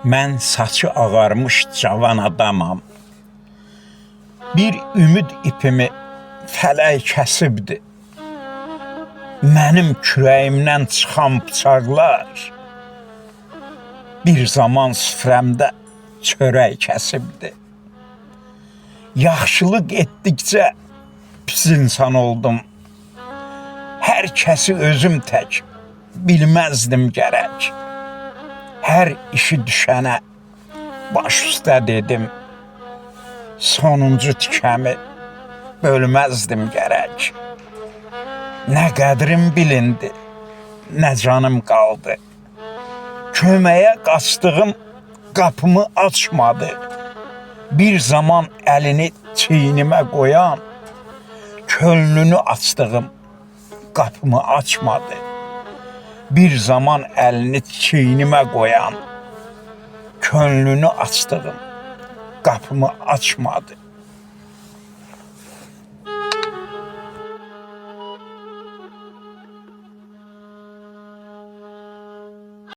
Mən saçı ağarmış cavan adamam. Bir ümid ipimi fələk kəsibdi. Mənim kürəyimdən çıxan bıçaqlar bir zaman süfrəmdə çörək kəsibdi. Yaxşılıq etdikcə pis insan oldum. Hər kəsi özüm tək bilməzdim gərək. Hər işi düşənə baş üstə dedim. Sonuncu tikəmi bölməzdim gərək. Nə qədrim bilindi, nə canım qaldı. Köməyə qaçdığım qapımı açmadı. Bir zaman əlini çiynimə qoyan, könlünü açdığım qapımı açmadı. Bir zaman əlini çiynimə qoyan, könlünü açdığım qapımı açmadı.